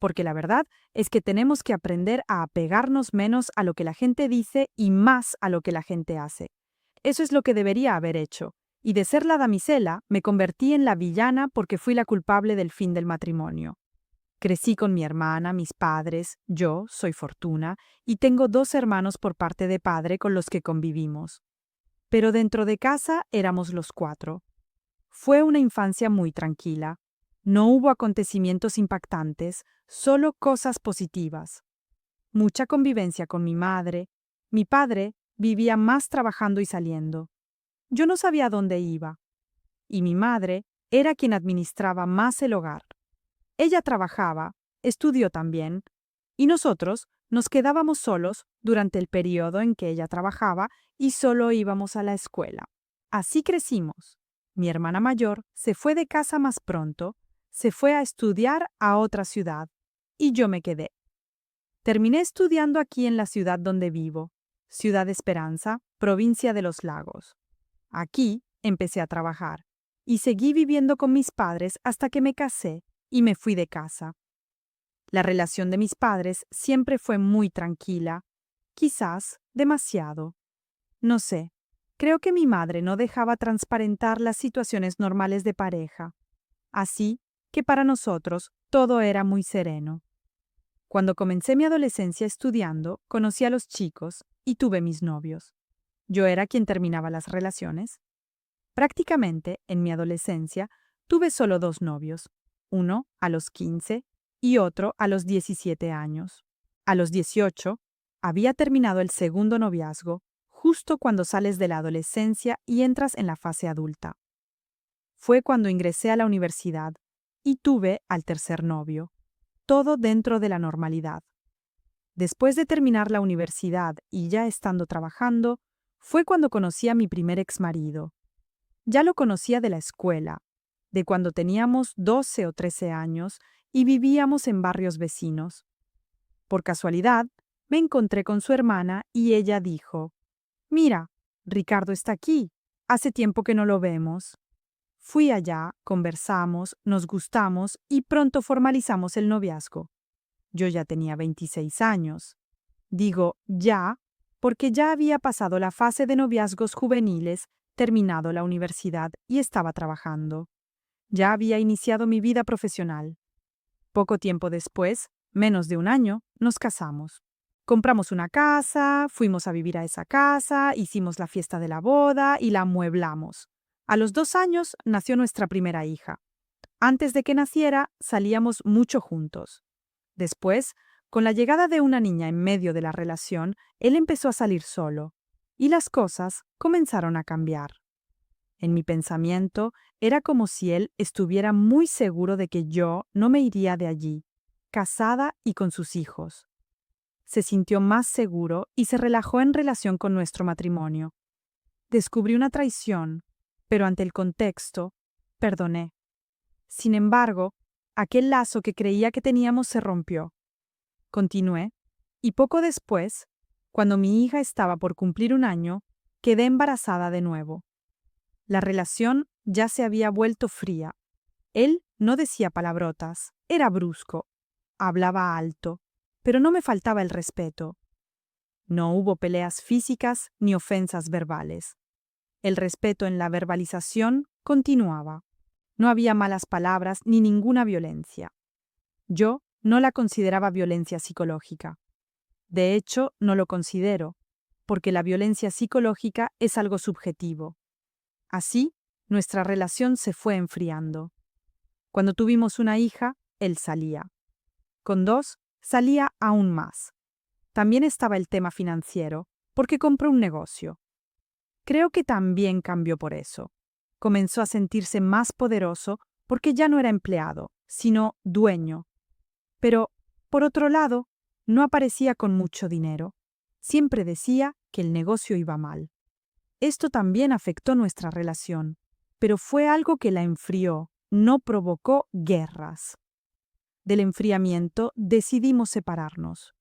porque la verdad es que tenemos que aprender a apegarnos menos a lo que la gente dice y más a lo que la gente hace. Eso es lo que debería haber hecho. Y de ser la damisela, me convertí en la villana porque fui la culpable del fin del matrimonio. Crecí con mi hermana, mis padres, yo soy Fortuna, y tengo 2 hermanos por parte de padre con los que convivimos. Pero dentro de casa éramos los 4. Fue una infancia muy tranquila. No hubo acontecimientos impactantes, solo cosas positivas. Mucha convivencia con mi madre. Mi padre vivía más trabajando y saliendo. Yo no sabía dónde iba. Y mi madre era quien administraba más el hogar. Ella trabajaba, estudió también, y nosotros nos quedábamos solos durante el periodo en que ella trabajaba y solo íbamos a la escuela. Así crecimos. Mi hermana mayor se fue de casa más pronto, se fue a estudiar a otra ciudad, y yo me quedé. Terminé estudiando aquí en la ciudad donde vivo, Ciudad Esperanza, provincia de Los Lagos. Aquí empecé a trabajar, y seguí viviendo con mis padres hasta que me casé y me fui de casa. La relación de mis padres siempre fue muy tranquila, quizás demasiado. No sé, creo que mi madre no dejaba transparentar las situaciones normales de pareja, así que para nosotros todo era muy sereno. Cuando comencé mi adolescencia estudiando, conocí a los chicos y tuve mis novios. Yo era quien terminaba las relaciones. Prácticamente, en mi adolescencia, tuve solo 2 novios, uno a los 15 y otro a los 17 años. A los 18, había terminado el segundo noviazgo, justo cuando sales de la adolescencia y entras en la fase adulta. Fue cuando ingresé a la universidad y tuve al tercer novio, todo dentro de la normalidad. Después de terminar la universidad y ya estando trabajando, fue cuando conocí a mi primer exmarido. Ya lo conocía de la escuela, de cuando teníamos 12 o 13 años y vivíamos en barrios vecinos. Por casualidad, me encontré con su hermana y ella dijo: «Mira, Ricardo está aquí. Hace tiempo que no lo vemos». Fui allá, conversamos, nos gustamos y pronto formalizamos el noviazgo. Yo ya tenía 26 años. Digo ya porque ya había pasado la fase de noviazgos juveniles, terminado la universidad y estaba trabajando. Ya había iniciado mi vida profesional. Poco tiempo después, menos de un año, nos casamos. Compramos una casa, fuimos a vivir a esa casa, hicimos la fiesta de la boda y la amueblamos. A los 2 años nació nuestra primera hija. Antes de que naciera, salíamos mucho juntos. Después, con la llegada de una niña en medio de la relación, él empezó a salir solo, y las cosas comenzaron a cambiar. En mi pensamiento, era como si él estuviera muy seguro de que yo no me iría de allí, casada y con sus hijos. Se sintió más seguro y se relajó en relación con nuestro matrimonio. Descubrí una traición, pero ante el contexto, perdoné. Sin embargo, aquel lazo que creía que teníamos se rompió. Continué, y poco después, cuando mi hija estaba por cumplir un año, quedé embarazada de nuevo. La relación ya se había vuelto fría. Él no decía palabrotas, era brusco, hablaba alto, pero no me faltaba el respeto. No hubo peleas físicas ni ofensas verbales. El respeto en la verbalización continuaba. No había malas palabras ni ninguna violencia. Yo no la consideraba violencia psicológica. De hecho, no lo considero, porque la violencia psicológica es algo subjetivo. Así, nuestra relación se fue enfriando. Cuando tuvimos una hija, él salía. Con 2, salía aún más. También estaba el tema financiero, porque compró un negocio. Creo que también cambió por eso. Comenzó a sentirse más poderoso porque ya no era empleado, sino dueño. Pero, por otro lado, no aparecía con mucho dinero. Siempre decía que el negocio iba mal. Esto también afectó nuestra relación, pero fue algo que la enfrió, no provocó guerras. Del enfriamiento decidimos separarnos.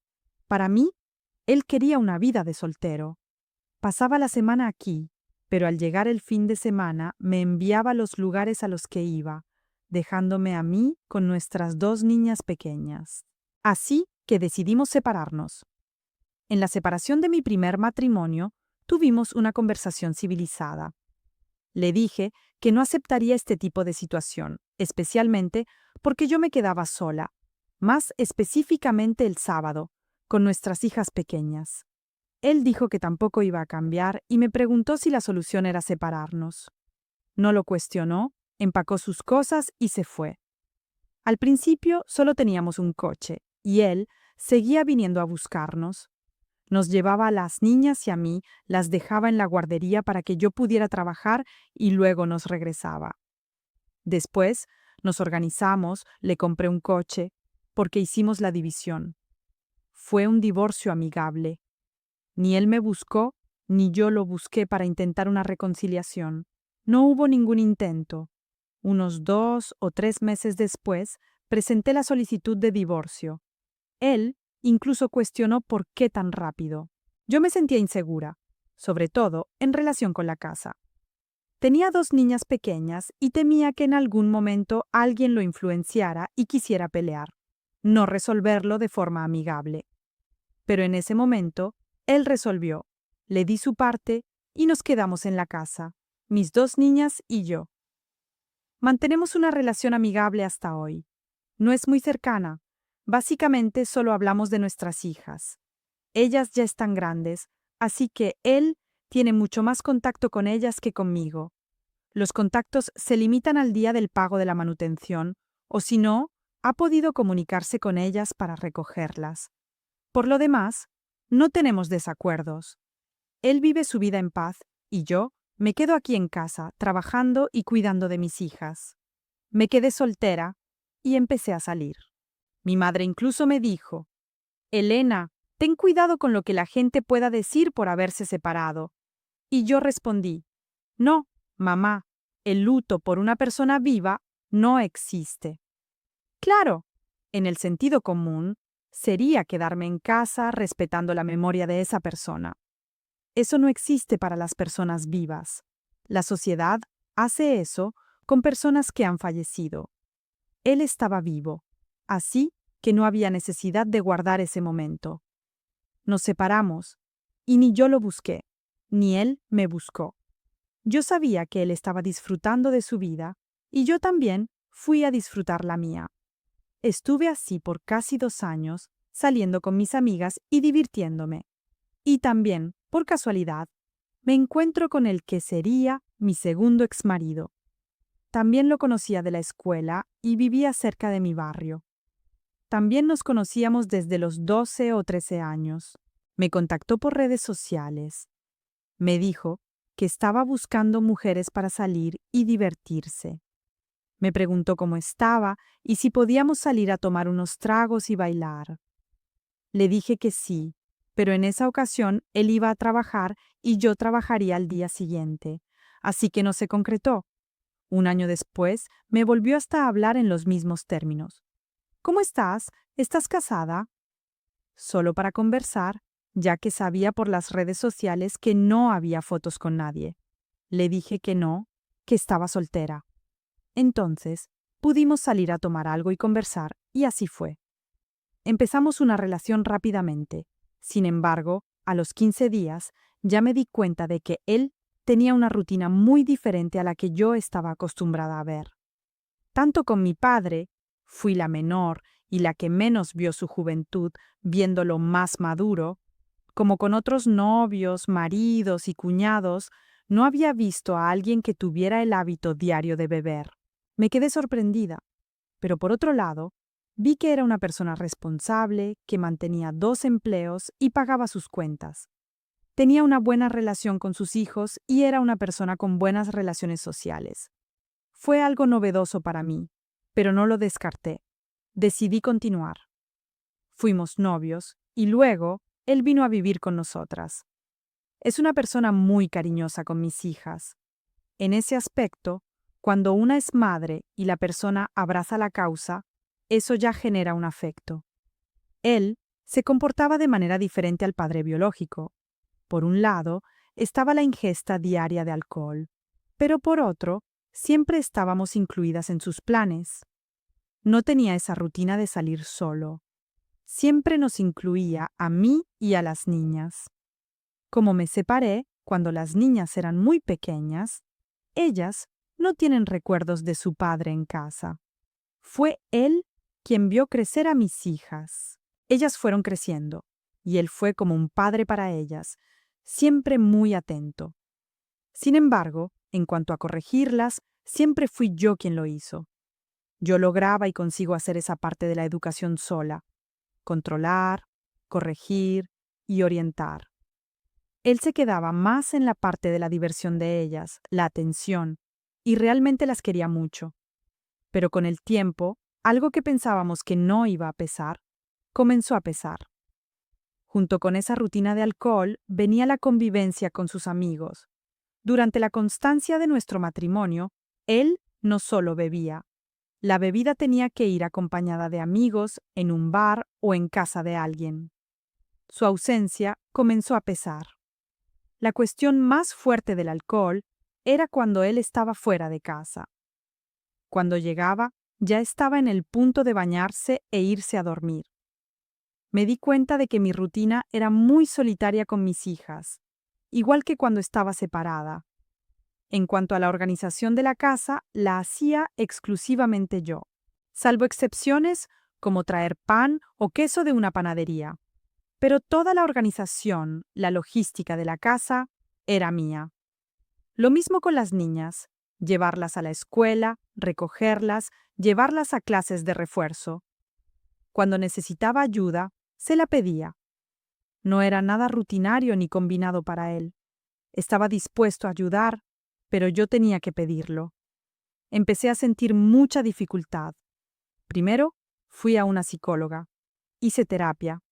Para mí, él quería una vida de soltero. Pasaba la semana aquí, pero al llegar el fin de semana me enviaba a los lugares a los que iba. dejándome a mí con nuestras 2 niñas pequeñas. Así que decidimos separarnos. En la separación de mi primer matrimonio, tuvimos una conversación civilizada. Le dije que no aceptaría este tipo de situación, especialmente porque yo me quedaba sola, más específicamente el sábado, con nuestras hijas pequeñas. Él dijo que tampoco iba a cambiar y me preguntó si la solución era separarnos. No lo cuestionó, empacó sus cosas y se fue. Al principio solo teníamos un coche, y él seguía viniendo a buscarnos. Nos llevaba a las niñas y a mí, las dejaba en la guardería para que yo pudiera trabajar y luego nos regresaba. Después nos organizamos, le compré un coche, porque hicimos la división. Fue un divorcio amigable. Ni él me buscó, ni yo lo busqué para intentar una reconciliación. No hubo ningún intento. Unos 2 o 3 meses después, presenté la solicitud de divorcio. Él incluso cuestionó por qué tan rápido. Yo me sentía insegura, sobre todo en relación con la casa. Tenía 2 niñas pequeñas y temía que en algún momento alguien lo influenciara y quisiera pelear, no resolverlo de forma amigable. Pero en ese momento, él resolvió, le di su parte y nos quedamos en la casa, mis 2 niñas y yo. Mantenemos una relación amigable hasta hoy. No es muy cercana. Básicamente solo hablamos de nuestras hijas. Ellas ya están grandes, así que él tiene mucho más contacto con ellas que conmigo. Los contactos se limitan al día del pago de la manutención, o si no, ha podido comunicarse con ellas para recogerlas. Por lo demás, no tenemos desacuerdos. Él vive su vida en paz y yo me quedo aquí en casa, trabajando y cuidando de mis hijas. Me quedé soltera y empecé a salir. Mi madre incluso me dijo, Elena, ten cuidado con lo que la gente pueda decir por haberse separado. Y yo respondí, no, mamá, el luto por una persona viva no existe. Claro, en el sentido común, sería quedarme en casa respetando la memoria de esa persona. Eso no existe para las personas vivas. La sociedad hace eso con personas que han fallecido. Él estaba vivo, así que no había necesidad de guardar ese momento. Nos separamos, y ni yo lo busqué, ni él me buscó. Yo sabía que él estaba disfrutando de su vida, y yo también fui a disfrutar la mía. Estuve así por casi 2 años, saliendo con mis amigas y divirtiéndome. Y también, por casualidad, me encuentro con el que sería mi segundo exmarido. También lo conocía de la escuela y vivía cerca de mi barrio. También nos conocíamos desde los 12 o 13 años. Me contactó por redes sociales. Me dijo que estaba buscando mujeres para salir y divertirse. Me preguntó cómo estaba y si podíamos salir a tomar unos tragos y bailar. Le dije que sí, pero en esa ocasión él iba a trabajar y yo trabajaría al día siguiente, así que no se concretó. Un año después, me volvió hasta a hablar en los mismos términos. ¿Cómo estás? ¿Estás casada? Solo para conversar, ya que sabía por las redes sociales que no había fotos con nadie. Le dije que no, que estaba soltera. Entonces, pudimos salir a tomar algo y conversar, y así fue. Empezamos una relación rápidamente. Sin embargo, a los 15 días, ya me di cuenta de que él tenía una rutina muy diferente a la que yo estaba acostumbrada a ver. Tanto con mi padre, fui la menor y la que menos vio su juventud, viéndolo más maduro, como con otros novios, maridos y cuñados, no había visto a alguien que tuviera el hábito diario de beber. Me quedé sorprendida, pero por otro lado, vi que era una persona responsable, que mantenía 2 empleos y pagaba sus cuentas. Tenía una buena relación con sus hijos y era una persona con buenas relaciones sociales. Fue algo novedoso para mí, pero no lo descarté. Decidí continuar. Fuimos novios y luego él vino a vivir con nosotras. Es una persona muy cariñosa con mis hijas. En ese aspecto, cuando una es madre y la persona abraza la causa, eso ya genera un afecto. Él se comportaba de manera diferente al padre biológico. Por un lado, estaba la ingesta diaria de alcohol, pero por otro, siempre estábamos incluidas en sus planes. No tenía esa rutina de salir solo. Siempre nos incluía a mí y a las niñas. Como me separé cuando las niñas eran muy pequeñas, ellas no tienen recuerdos de su padre en casa. Fue él quien vio crecer a mis hijas. Ellas fueron creciendo, y él fue como un padre para ellas, siempre muy atento. Sin embargo, en cuanto a corregirlas, siempre fui yo quien lo hizo. Yo lograba y consigo hacer esa parte de la educación sola: controlar, corregir y orientar. Él se quedaba más en la parte de la diversión de ellas, la atención, y realmente las quería mucho. Pero con el tiempo, algo que pensábamos que no iba a pesar, comenzó a pesar. Junto con esa rutina de alcohol venía la convivencia con sus amigos. Durante la constancia de nuestro matrimonio, él no solo bebía. La bebida tenía que ir acompañada de amigos, en un bar o en casa de alguien. Su ausencia comenzó a pesar. La cuestión más fuerte del alcohol era cuando él estaba fuera de casa. Cuando llegaba, ya estaba en el punto de bañarse e irse a dormir. Me di cuenta de que mi rutina era muy solitaria con mis hijas, igual que cuando estaba separada. En cuanto a la organización de la casa, la hacía exclusivamente yo, salvo excepciones como traer pan o queso de una panadería. Pero toda la organización, la logística de la casa, era mía. Lo mismo con las niñas: llevarlas a la escuela, recogerlas, llevarlas a clases de refuerzo. Cuando necesitaba ayuda, se la pedía. No era nada rutinario ni combinado para él. Estaba dispuesto a ayudar, pero yo tenía que pedirlo. Empecé a sentir mucha dificultad. Primero, fui a una psicóloga. Hice terapia.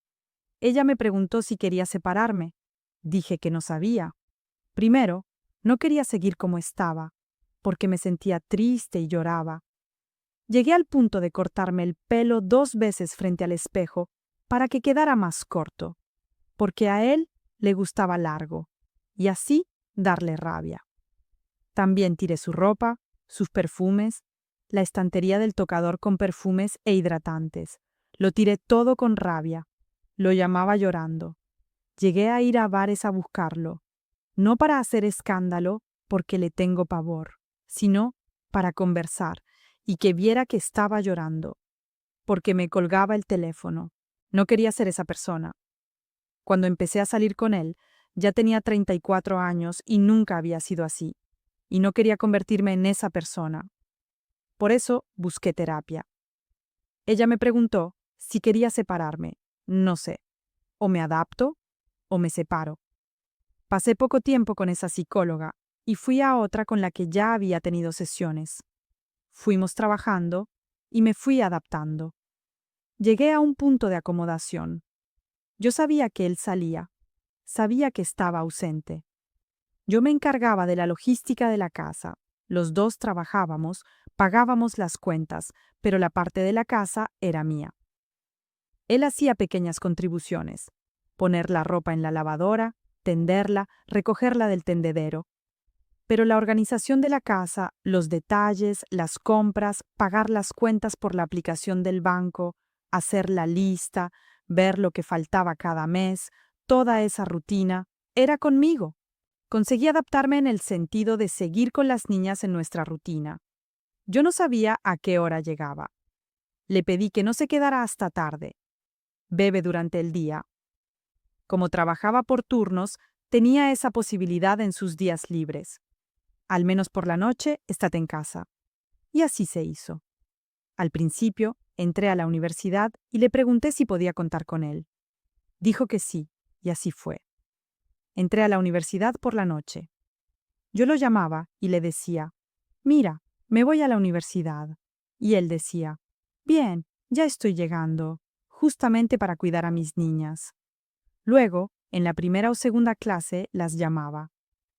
Ella me preguntó si quería separarme. Dije que no sabía. Primero, no quería seguir como estaba, porque me sentía triste y lloraba. Llegué al punto de cortarme el pelo 2 veces frente al espejo para que quedara más corto, porque a él le gustaba largo, y así darle rabia. También tiré su ropa, sus perfumes, la estantería del tocador con perfumes e hidratantes. Lo tiré todo con rabia. Lo llamaba llorando. Llegué a ir a bares a buscarlo, no para hacer escándalo, porque le tengo pavor, sino para conversar y que viera que estaba llorando, porque me colgaba el teléfono. No quería ser esa persona. Cuando empecé a salir con él, ya tenía 34 años y nunca había sido así, y no quería convertirme en esa persona. Por eso busqué terapia. Ella me preguntó si quería separarme. No sé. O me adapto o me separo. Pasé poco tiempo con esa psicóloga y fui a otra con la que ya había tenido sesiones. Fuimos trabajando y me fui adaptando. Llegué a un punto de acomodación. Yo sabía que él salía, sabía que estaba ausente. Yo me encargaba de la logística de la casa. Los dos trabajábamos, pagábamos las cuentas, pero la parte de la casa era mía. Él hacía pequeñas contribuciones: poner la ropa en la lavadora, tenderla, recogerla del tendedero. Pero la organización de la casa, los detalles, las compras, pagar las cuentas por la aplicación del banco, hacer la lista, ver lo que faltaba cada mes, toda esa rutina, era conmigo. Conseguí adaptarme en el sentido de seguir con las niñas en nuestra rutina. Yo no sabía a qué hora llegaba. Le pedí que no se quedara hasta tarde. Bebe durante el día. Como trabajaba por turnos, tenía esa posibilidad en sus días libres. Al menos por la noche, estate en casa. Y así se hizo. Al principio, entré a la universidad y le pregunté si podía contar con él. Dijo que sí, y así fue. Entré a la universidad por la noche. Yo lo llamaba y le decía: «Mira, me voy a la universidad». Y él decía: «Bien, ya estoy llegando, justamente para cuidar a mis niñas». Luego, en la primera o segunda clase, las llamaba.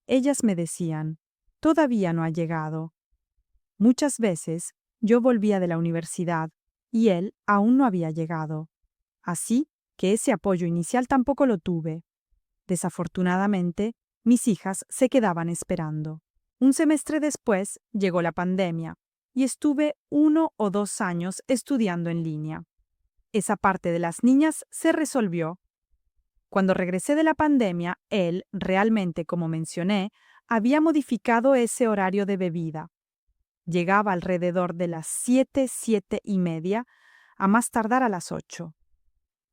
Ellas me decían: «Todavía no ha llegado». Muchas veces yo volvía de la universidad y él aún no había llegado. Así que ese apoyo inicial tampoco lo tuve. Desafortunadamente, mis hijas se quedaban esperando. Un semestre después llegó la pandemia y estuve 1 o 2 años estudiando en línea. Esa parte de las niñas se resolvió. Cuando regresé de la pandemia, él, realmente, como mencioné, había modificado ese horario de bebida. Llegaba alrededor de las 7, 7:30, a más tardar a las 8.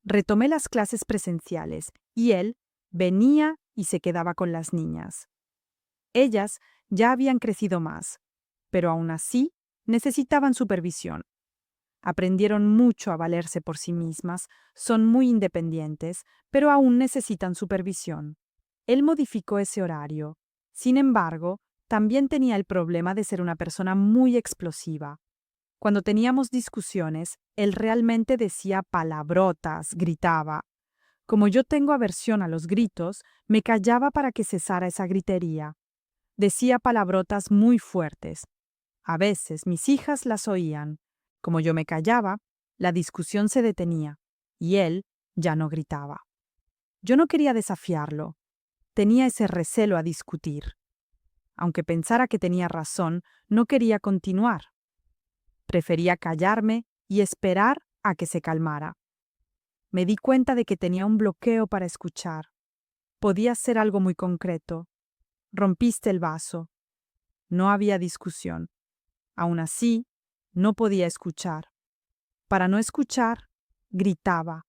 Retomé las clases presenciales y él venía y se quedaba con las niñas. Ellas ya habían crecido más, pero aún así necesitaban supervisión. Aprendieron mucho a valerse por sí mismas, son muy independientes, pero aún necesitan supervisión. Él modificó ese horario. Sin embargo, también tenía el problema de ser una persona muy explosiva. Cuando teníamos discusiones, él realmente decía palabrotas, gritaba. Como yo tengo aversión a los gritos, me callaba para que cesara esa gritería. Decía palabrotas muy fuertes. A veces mis hijas las oían. Como yo me callaba, la discusión se detenía, y él ya no gritaba. Yo no quería desafiarlo. Tenía ese recelo a discutir. Aunque pensara que tenía razón, no quería continuar. Prefería callarme y esperar a que se calmara. Me di cuenta de que tenía un bloqueo para escuchar. Podía ser algo muy concreto. Rompiste el vaso. No había discusión. Aún así, no podía escuchar. Para no escuchar, gritaba.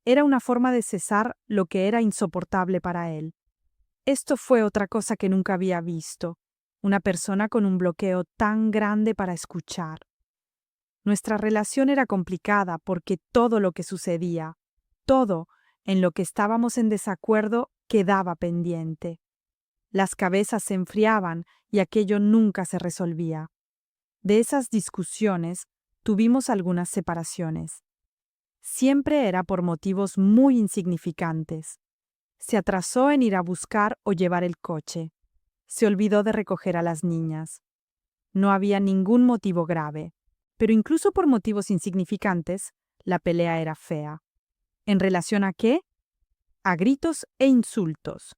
Era una forma de cesar lo que era insoportable para él. Esto fue otra cosa que nunca había visto. Una persona con un bloqueo tan grande para escuchar. Nuestra relación era complicada porque todo lo que sucedía, todo en lo que estábamos en desacuerdo, quedaba pendiente. Las cabezas se enfriaban y aquello nunca se resolvía. De esas discusiones tuvimos algunas separaciones. Siempre era por motivos muy insignificantes. Se atrasó en ir a buscar o llevar el coche. Se olvidó de recoger a las niñas. No había ningún motivo grave, pero incluso por motivos insignificantes, la pelea era fea. ¿En relación a qué? A gritos e insultos.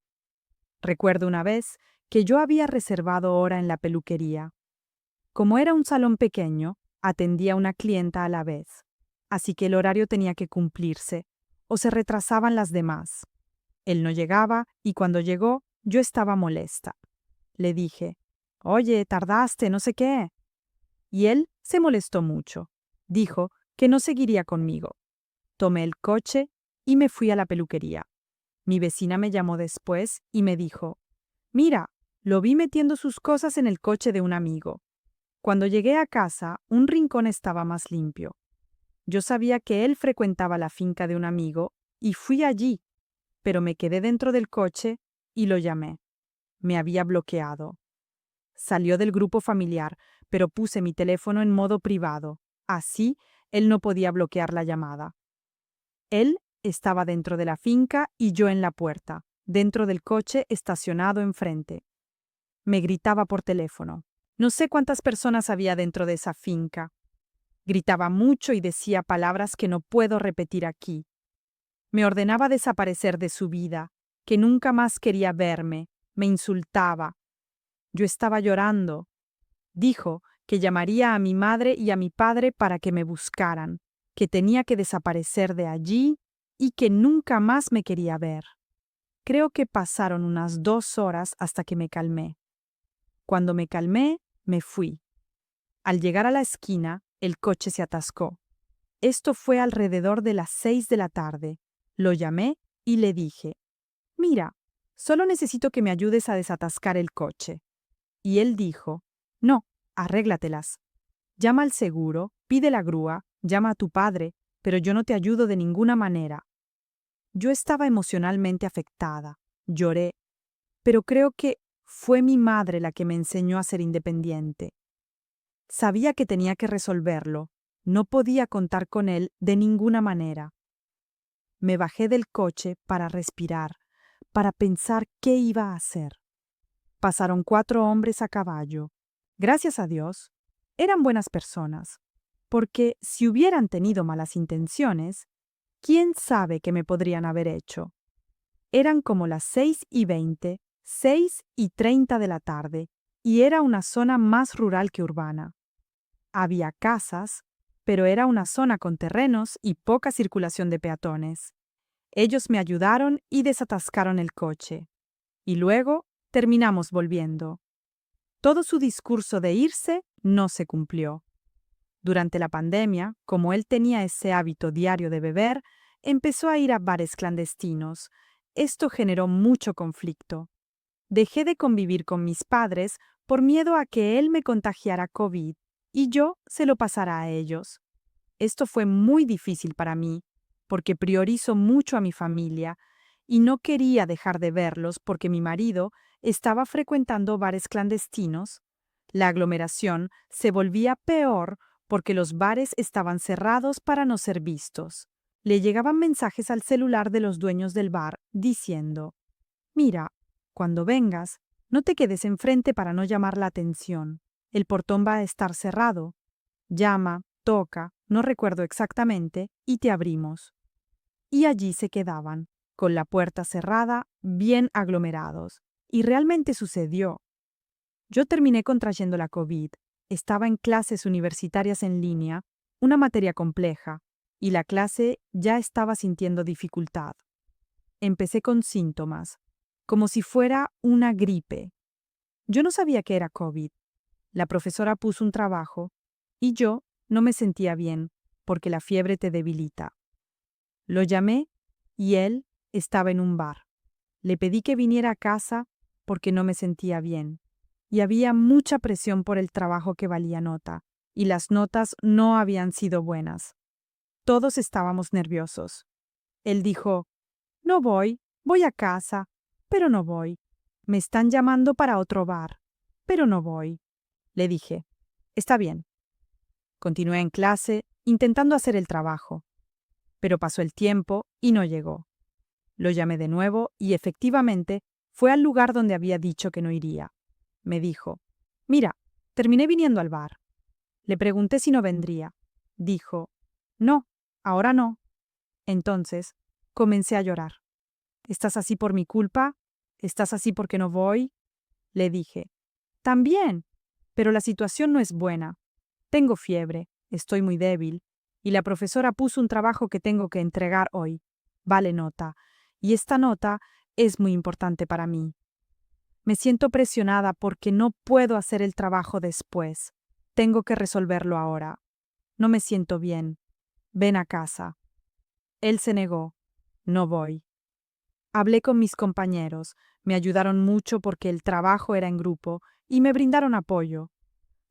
Recuerdo una vez que yo había reservado hora en la peluquería. Como era un salón pequeño, atendía a una clienta a la vez, así que el horario tenía que cumplirse, o se retrasaban las demás. Él no llegaba y cuando llegó, yo estaba molesta. Le dije, «Oye, tardaste, no sé qué». Y él se molestó mucho. Dijo que no seguiría conmigo. Tomé el coche y me fui a la peluquería. Mi vecina me llamó después y me dijo, «Mira, lo vi metiendo sus cosas en el coche de un amigo». Cuando llegué a casa, un rincón estaba más limpio. Yo sabía que él frecuentaba la finca de un amigo y fui allí, pero me quedé dentro del coche y lo llamé. Me había bloqueado. Salió del grupo familiar, pero puse mi teléfono en modo privado. Así, él no podía bloquear la llamada. Él estaba dentro de la finca y yo en la puerta, dentro del coche estacionado enfrente. Me gritaba por teléfono. No sé cuántas personas había dentro de esa finca. Gritaba mucho y decía palabras que no puedo repetir aquí. Me ordenaba desaparecer de su vida, que nunca más quería verme, me insultaba. Yo estaba llorando. Dijo que llamaría a mi madre y a mi padre para que me buscaran, que tenía que desaparecer de allí y que nunca más me quería ver. Creo que pasaron unas 2 horas hasta que me calmé. Cuando me calmé, me fui. Al llegar a la esquina, el coche se atascó. Esto fue alrededor de las 6 de la tarde. Lo llamé y le dije, «Mira, solo necesito que me ayudes a desatascar el coche». Y él dijo, «No, arréglatelas. Llama al seguro, pide la grúa, llama a tu padre, pero yo no te ayudo de ninguna manera». Yo estaba emocionalmente afectada, lloré, pero creo que fue mi madre la que me enseñó a ser independiente. Sabía que tenía que resolverlo, no podía contar con él de ninguna manera. Me bajé del coche para respirar, para pensar qué iba a hacer. Pasaron 4 hombres a caballo. Gracias a Dios, eran buenas personas, porque si hubieran tenido malas intenciones, ¿quién sabe qué me podrían haber hecho? Eran como las 6:20, 6:30 de la tarde, y era una zona más rural que urbana. Había casas, pero era una zona con terrenos y poca circulación de peatones. Ellos me ayudaron y desatascaron el coche. Y luego terminamos volviendo. Todo su discurso de irse no se cumplió. Durante la pandemia, como él tenía ese hábito diario de beber, empezó a ir a bares clandestinos. Esto generó mucho conflicto. Dejé de convivir con mis padres por miedo a que él me contagiara COVID y yo se lo pasara a ellos. Esto fue muy difícil para mí, porque priorizo mucho a mi familia y no quería dejar de verlos porque mi marido estaba frecuentando bares clandestinos. La aglomeración se volvía peor porque los bares estaban cerrados para no ser vistos. Le llegaban mensajes al celular de los dueños del bar diciendo: «Mira, cuando vengas, no te quedes enfrente para no llamar la atención. El portón va a estar cerrado. Llama, toca, no recuerdo exactamente, y te abrimos». Y allí se quedaban, con la puerta cerrada, bien aglomerados. Y realmente sucedió. Yo terminé contrayendo la COVID. Estaba en clases universitarias en línea, una materia compleja, y la clase ya estaba sintiendo dificultad. Empecé con síntomas, como si fuera una gripe. Yo no sabía que era COVID. La profesora puso un trabajo y yo no me sentía bien porque la fiebre te debilita. Lo llamé y él estaba en un bar. Le pedí que viniera a casa porque no me sentía bien. Y había mucha presión por el trabajo que valía nota, y las notas no habían sido buenas. Todos estábamos nerviosos. Él dijo: «No voy, voy a casa, pero no voy. Me están llamando para otro bar, pero no voy». Le dije: «Está bien». Continué en clase, intentando hacer el trabajo. Pero pasó el tiempo y no llegó. Lo llamé de nuevo y efectivamente fue al lugar donde había dicho que no iría. Me dijo: «Mira, terminé viniendo al bar». Le pregunté si no vendría. Dijo: «No, ahora no». Entonces comencé a llorar. «¿Estás así por mi culpa? ¿Estás así porque no voy?». Le dije: «También, pero la situación no es buena. Tengo fiebre, estoy muy débil, y la profesora puso un trabajo que tengo que entregar hoy. Vale nota, y esta nota es muy importante para mí. Me siento presionada porque no puedo hacer el trabajo después. Tengo que resolverlo ahora. No me siento bien. Ven a casa». Él se negó. «No voy». Hablé con mis compañeros, me ayudaron mucho porque el trabajo era en grupo y me brindaron apoyo.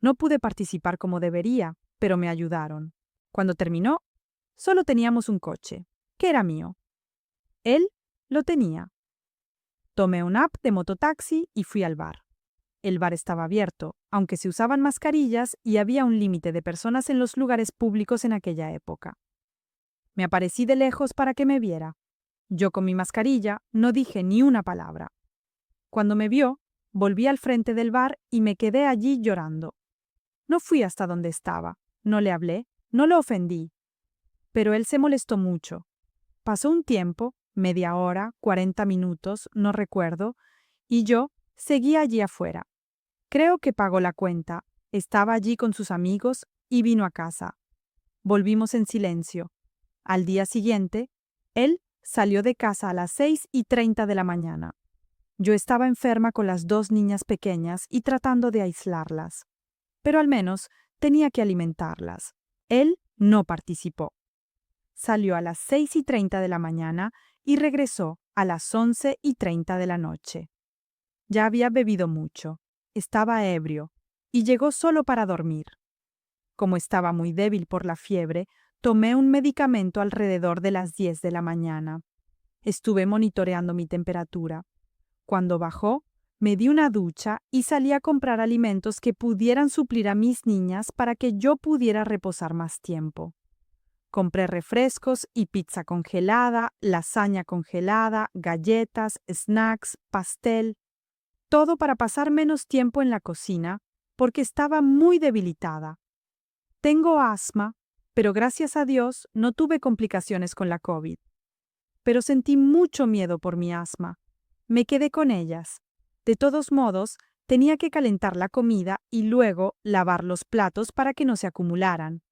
No pude participar como debería, pero me ayudaron. Cuando terminó, solo teníamos un coche, que era mío. Él lo tenía. Tomé un app de mototaxi y fui al bar. El bar estaba abierto, aunque se usaban mascarillas y había un límite de personas en los lugares públicos en aquella época. Me aparecí de lejos para que me viera. Yo con mi mascarilla no dije ni una palabra. Cuando me vio, volví al frente del bar y me quedé allí llorando. No fui hasta donde estaba, no le hablé, no lo ofendí. Pero él se molestó mucho. Pasó un tiempo, media hora, 40 minutos, no recuerdo, y yo seguí allí afuera. Creo que pagó la cuenta, estaba allí con sus amigos y vino a casa. Volvimos en silencio. Al día siguiente, él salió de casa a las 6:30 de la mañana. Yo estaba enferma con las 2 niñas pequeñas y tratando de aislarlas. Pero al menos tenía que alimentarlas. Él no participó. Salió a las 6:30 de la mañana y regresó a las 11:30 de la noche. Ya había bebido mucho, estaba ebrio y llegó solo para dormir. Como estaba muy débil por la fiebre, tomé un medicamento alrededor de las 10 de la mañana. Estuve monitoreando mi temperatura. Cuando bajó, me di una ducha y salí a comprar alimentos que pudieran suplir a mis niñas para que yo pudiera reposar más tiempo. Compré refrescos y pizza congelada, lasaña congelada, galletas, snacks, pastel, todo para pasar menos tiempo en la cocina, porque estaba muy debilitada. Tengo asma, pero gracias a Dios no tuve complicaciones con la COVID. Pero sentí mucho miedo por mi asma. Me quedé con ellas. De todos modos, Tenía que calentar la comida y luego lavar los platos para que no se acumularan.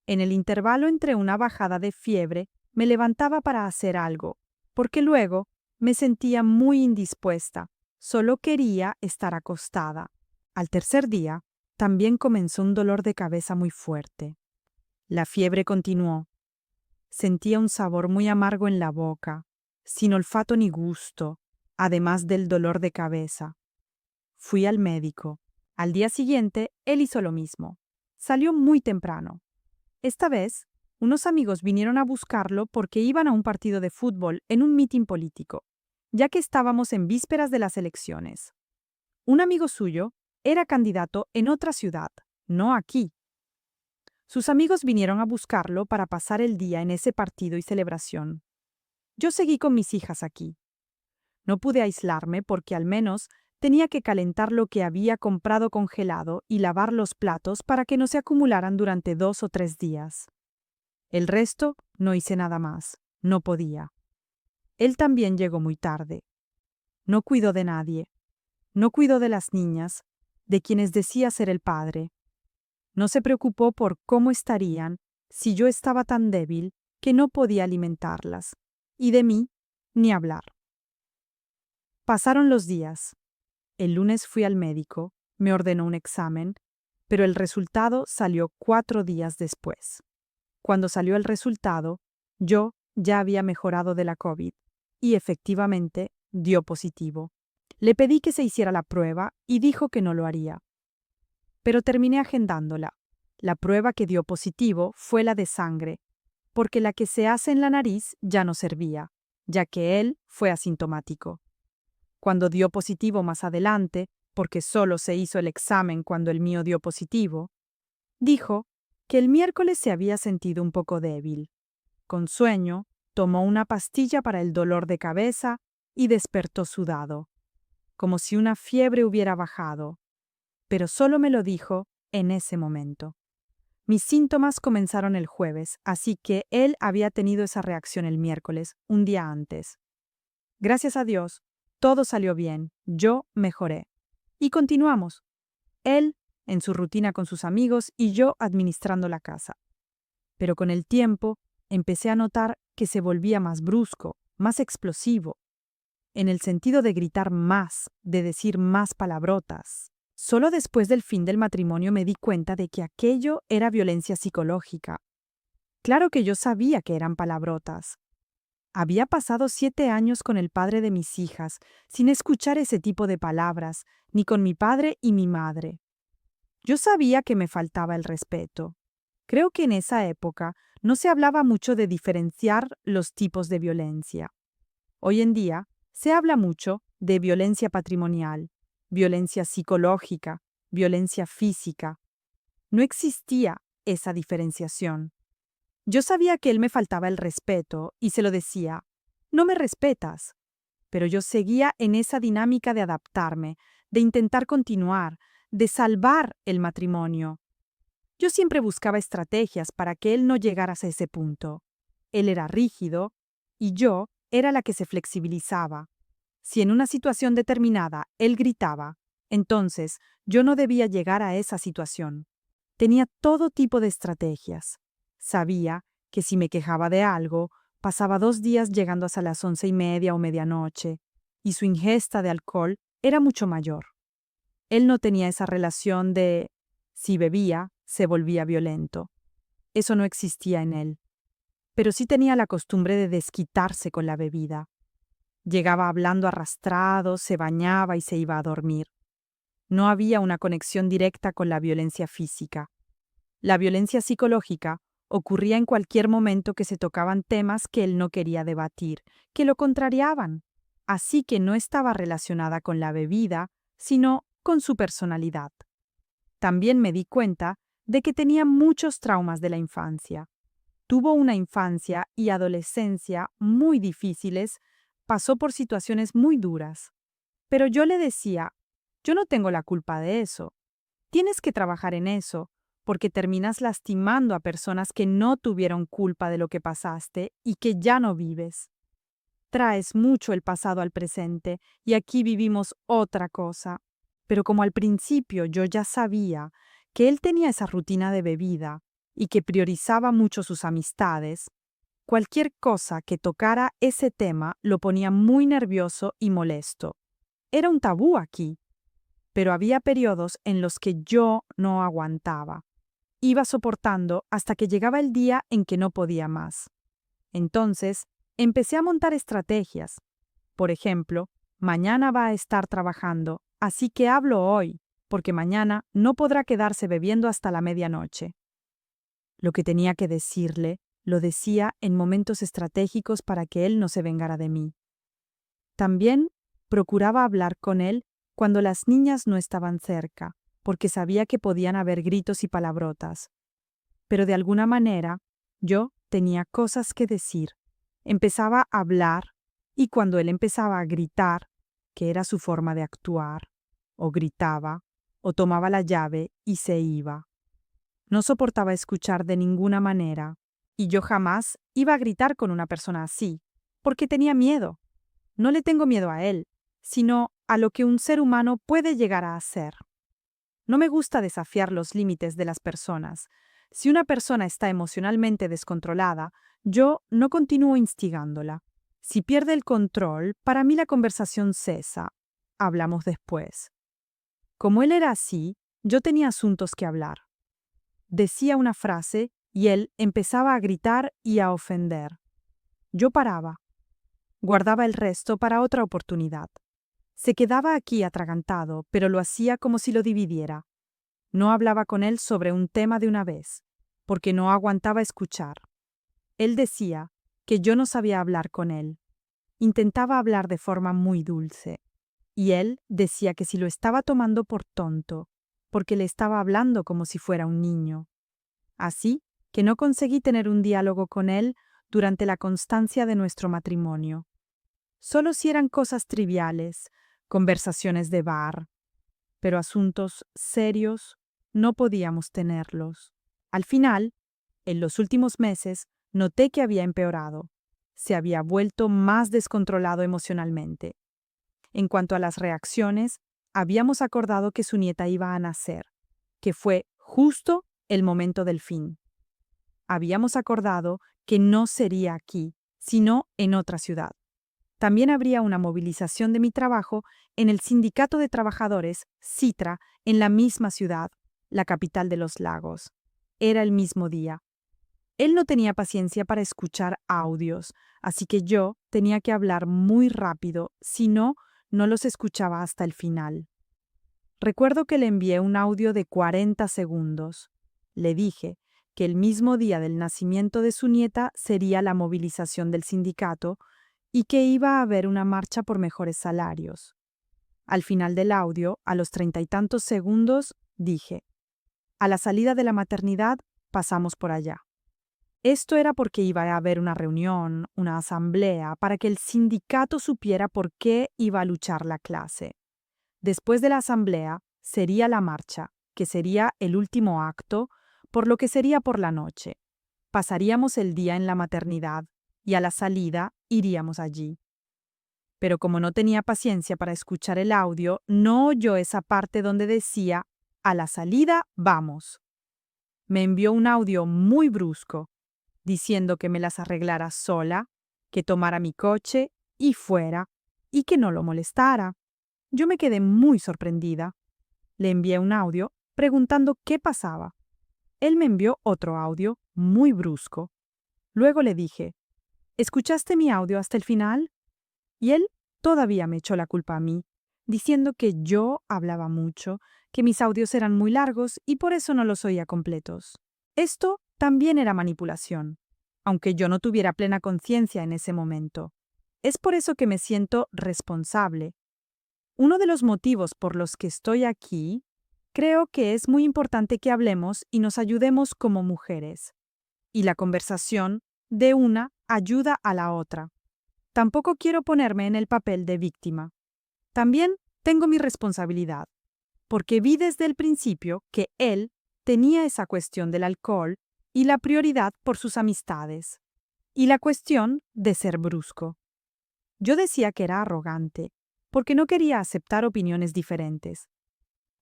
En el intervalo entre una bajada de fiebre, me levantaba para hacer algo, porque luego me sentía muy indispuesta. Solo quería estar acostada. Al tercer día, también comenzó un dolor de cabeza muy fuerte. La fiebre continuó. Sentía un sabor muy amargo en la boca, sin olfato ni gusto, además del dolor de cabeza. Fui al médico. Al día siguiente, él hizo lo mismo. Salió muy temprano. Esta vez, unos amigos vinieron a buscarlo porque iban a un partido de fútbol en un mitin político, ya que estábamos en vísperas de las elecciones. Un amigo suyo era candidato en otra ciudad, no aquí. Sus amigos vinieron a buscarlo para pasar el día en ese partido y celebración. Yo seguí con mis hijas aquí. No pude aislarme porque al menos tenía que calentar lo que había comprado congelado y lavar los platos para que no se acumularan durante 2 o 3 días. El resto no hice nada más. No podía. Él también llegó muy tarde. No cuidó de nadie. No cuidó de las niñas, de quienes decía ser el padre. No se preocupó por cómo estarían si yo estaba tan débil que no podía alimentarlas. Y de mí, ni hablar. Pasaron los días. El lunes fui al médico, me ordenó un examen, pero el resultado salió 4 días después. Cuando salió el resultado, yo ya había mejorado de la COVID y efectivamente dio positivo. Le pedí que se hiciera la prueba y dijo que no lo haría. Pero terminé agendándola. La prueba que dio positivo fue la de sangre, porque la que se hace en la nariz ya no servía, ya que él fue asintomático. Cuando dio positivo más adelante, porque solo se hizo el examen cuando el mío dio positivo, dijo que el miércoles se había sentido un poco débil. Con sueño, tomó una pastilla para el dolor de cabeza y despertó sudado, como si una fiebre hubiera bajado, pero solo me lo dijo en ese momento. Mis síntomas comenzaron el jueves, así que él había tenido esa reacción el miércoles, un día antes. Gracias a Dios, todo salió bien, yo mejoré. Y continuamos. Él en su rutina con sus amigos y yo administrando la casa. Pero con el tiempo empecé a notar que se volvía más brusco, más explosivo, en el sentido de gritar más, de decir más palabrotas. Solo después del fin del matrimonio me di cuenta de que aquello era violencia psicológica. Claro que yo sabía que eran palabrotas. Había pasado 7 años con el padre de mis hijas, sin escuchar ese tipo de palabras, ni con mi padre y mi madre. Yo sabía que me faltaba el respeto. Creo que en esa época no se hablaba mucho de diferenciar los tipos de violencia. Hoy en día se habla mucho de violencia patrimonial, violencia psicológica, violencia física. No existía esa diferenciación. Yo sabía que él me faltaba el respeto y se lo decía, no me respetas. Pero yo seguía en esa dinámica de adaptarme, de intentar continuar, de salvar el matrimonio. Yo siempre buscaba estrategias para que él no llegara a ese punto. Él era rígido y yo era la que se flexibilizaba. Si en una situación determinada él gritaba, entonces yo no debía llegar a esa situación. Tenía todo tipo de estrategias. Sabía que si me quejaba de algo, pasaba 2 días llegando hasta las 11:30 o medianoche, y su ingesta de alcohol era mucho mayor. Él no tenía esa relación de si bebía, se volvía violento. Eso no existía en él. Pero sí tenía la costumbre de desquitarse con la bebida. Llegaba hablando arrastrado, se bañaba y se iba a dormir. No había una conexión directa con la violencia física. La violencia psicológica ocurría en cualquier momento que se tocaban temas que él no quería debatir, que lo contrariaban. Así que no estaba relacionada con la bebida, sino con su personalidad. También me di cuenta de que tenía muchos traumas de la infancia. Tuvo una infancia y adolescencia muy difíciles, pasó por situaciones muy duras. Pero yo le decía, yo no tengo la culpa de eso. Tienes que trabajar en eso, porque terminas lastimando a personas que no tuvieron culpa de lo que pasaste y que ya no vives. Traes mucho el pasado al presente y aquí vivimos otra cosa. Pero como al principio yo ya sabía que él tenía esa rutina de bebida y que priorizaba mucho sus amistades, cualquier cosa que tocara ese tema lo ponía muy nervioso y molesto. Era un tabú aquí, pero había periodos en los que yo no aguantaba. Iba soportando hasta que llegaba el día en que no podía más. Entonces, empecé a montar estrategias. Por ejemplo, mañana va a estar trabajando, así que hablo hoy, porque mañana no podrá quedarse bebiendo hasta la medianoche. Lo que tenía que decirle, lo decía en momentos estratégicos para que él no se vengara de mí. También procuraba hablar con él cuando las niñas no estaban cerca, porque sabía que podían haber gritos y palabrotas. Pero de alguna manera, yo tenía cosas que decir. Empezaba a hablar y cuando él empezaba a gritar, que era su forma de actuar, o gritaba, o tomaba la llave y se iba. No soportaba escuchar de ninguna manera, y yo jamás iba a gritar con una persona así, porque tenía miedo. No le tengo miedo a él, sino a lo que un ser humano puede llegar a hacer. No me gusta desafiar los límites de las personas. Si una persona está emocionalmente descontrolada, yo no continúo instigándola. Si pierde el control, para mí la conversación cesa. Hablamos después. Como él era así, yo tenía asuntos que hablar. Decía una frase y él empezaba a gritar y a ofender. Yo paraba. Guardaba el resto para otra oportunidad. Se quedaba aquí atragantado, pero lo hacía como si lo dividiera. No hablaba con él sobre un tema de una vez, porque no aguantaba escuchar. Él decía que yo no sabía hablar con él. Intentaba hablar de forma muy dulce. Y él decía que si lo estaba tomando por tonto, porque le estaba hablando como si fuera un niño. Así que no conseguí tener un diálogo con él durante la constancia de nuestro matrimonio. Solo si eran cosas triviales, conversaciones de bar, pero asuntos serios no podíamos tenerlos. Al final, en los últimos meses, noté que había empeorado. Se había vuelto más descontrolado emocionalmente. En cuanto a las reacciones, habíamos acordado que su nieta iba a nacer, que fue justo el momento del fin. Habíamos acordado que no sería aquí, sino en otra ciudad. También habría una movilización de mi trabajo en el Sindicato de Trabajadores, Citra, en la misma ciudad, la capital de los lagos. Era el mismo día. Él no tenía paciencia para escuchar audios, así que yo tenía que hablar muy rápido, si no, no los escuchaba hasta el final. Recuerdo que le envié un audio de 40 segundos. Le dije que el mismo día del nacimiento de su nieta sería la movilización del sindicato y que iba a haber una marcha por mejores salarios. Al final del audio, a los 30 y tantos segundos, dije: a la salida de la maternidad, pasamos por allá. Esto era porque iba a haber una reunión, una asamblea, para que el sindicato supiera por qué iba a luchar la clase. Después de la asamblea, sería la marcha, que sería el último acto, por lo que sería por la noche. Pasaríamos el día en la maternidad y a la salida iríamos allí. Pero como no tenía paciencia para escuchar el audio, no oyó esa parte donde decía: a la salida vamos. Me envió un audio muy brusco, diciendo que me las arreglara sola, que tomara mi coche y fuera, y que no lo molestara. Yo me quedé muy sorprendida. Le envié un audio preguntando qué pasaba. Él me envió otro audio muy brusco. Luego le dije: ¿escuchaste mi audio hasta el final? Y él todavía me echó la culpa a mí, diciendo que yo hablaba mucho, que mis audios eran muy largos y por eso no los oía completos. Esto también era manipulación, aunque yo no tuviera plena conciencia en ese momento. Es por eso que me siento responsable. Uno de los motivos por los que estoy aquí, creo que es muy importante que hablemos y nos ayudemos como mujeres. Y la conversación de una ayuda a la otra. Tampoco quiero ponerme en el papel de víctima. También tengo mi responsabilidad, porque vi desde el principio que él tenía esa cuestión del alcohol y la prioridad por sus amistades, y la cuestión de ser brusco. Yo decía que era arrogante, porque no quería aceptar opiniones diferentes,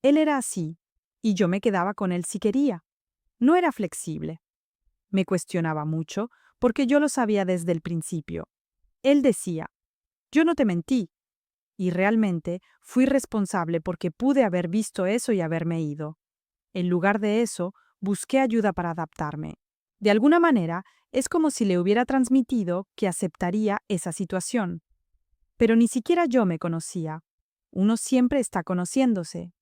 Él era así, y yo me quedaba con él si quería. No era flexible. Me cuestionaba mucho, porque yo lo sabía desde el principio. Él decía, yo no te mentí, y realmente fui responsable porque pude haber visto eso y haberme ido. En lugar de eso, busqué ayuda para adaptarme. De alguna manera, es como si le hubiera transmitido que aceptaría esa situación. Pero ni siquiera yo me conocía. Uno siempre está conociéndose.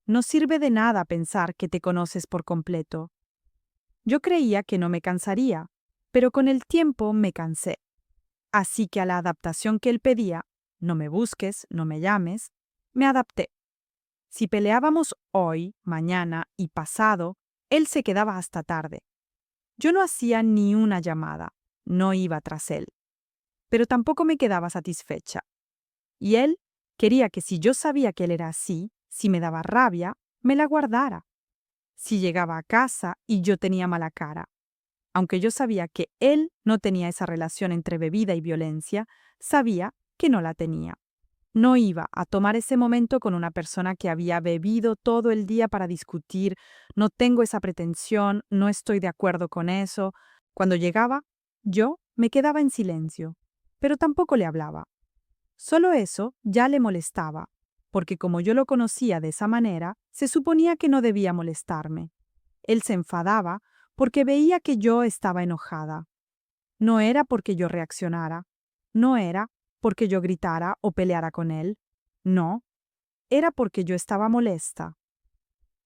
No sirve de nada pensar que te conoces por completo. Yo creía que no me cansaría, pero con el tiempo me cansé. Así que a la adaptación que él pedía, no me busques, no me llames, me adapté. Si peleábamos hoy, mañana y pasado, él se quedaba hasta tarde. Yo no hacía ni una llamada, no iba tras él, pero tampoco me quedaba satisfecha. Y él quería que si yo sabía que él era así, si me daba rabia, me la guardara. Si llegaba a casa y yo tenía mala cara. Aunque yo sabía que él no tenía esa relación entre bebida y violencia, sabía que no la tenía. No iba a tomar ese momento con una persona que había bebido todo el día para discutir, no tengo esa pretensión, no estoy de acuerdo con eso. Cuando llegaba, yo me quedaba en silencio, pero tampoco le hablaba. Solo eso ya le molestaba, porque como yo lo conocía de esa manera, se suponía que no debía molestarme. Él se enfadaba porque veía que yo estaba enojada. No era porque yo reaccionara, no era porque yo gritara o peleara con él, no, era porque yo estaba molesta.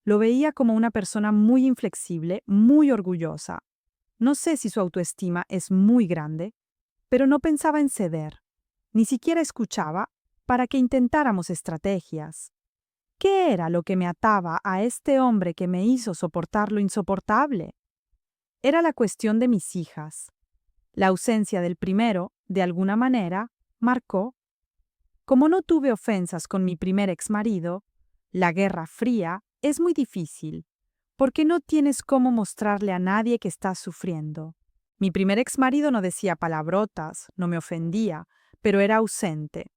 Lo veía como una persona muy inflexible, muy orgullosa. No sé si su autoestima es muy grande, pero no pensaba en ceder. Ni siquiera escuchaba para que intentáramos estrategias. ¿Qué era lo que me ataba a este hombre que me hizo soportar lo insoportable? Era la cuestión de mis hijas. La ausencia del primero, de alguna manera, marcó. Como no tuve ofensas con mi primer exmarido, la guerra fría es muy difícil, porque no tienes cómo mostrarle a nadie que estás sufriendo. Mi primer exmarido no decía palabrotas, no me ofendía, pero era ausente.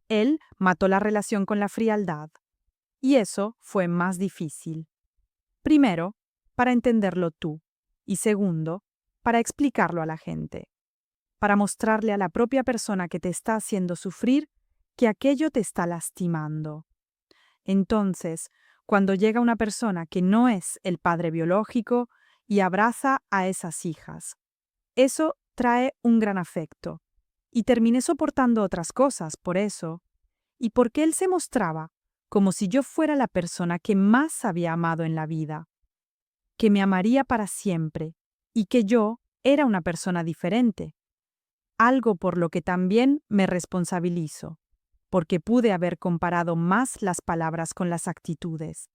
Él mató la relación con la frialdad. Y eso fue más difícil. Primero, para entenderlo tú, y segundo, para explicarlo a la gente, para mostrarle a la propia persona que te está haciendo sufrir que aquello te está lastimando. Entonces, cuando llega una persona que no es el padre biológico y abraza a esas hijas, eso trae un gran afecto. Y terminé soportando otras cosas por eso, y porque él se mostraba como si yo fuera la persona que más había amado en la vida, que me amaría para siempre, y que yo era una persona diferente, algo por lo que también me responsabilizo, porque pude haber comparado más las palabras con las actitudes.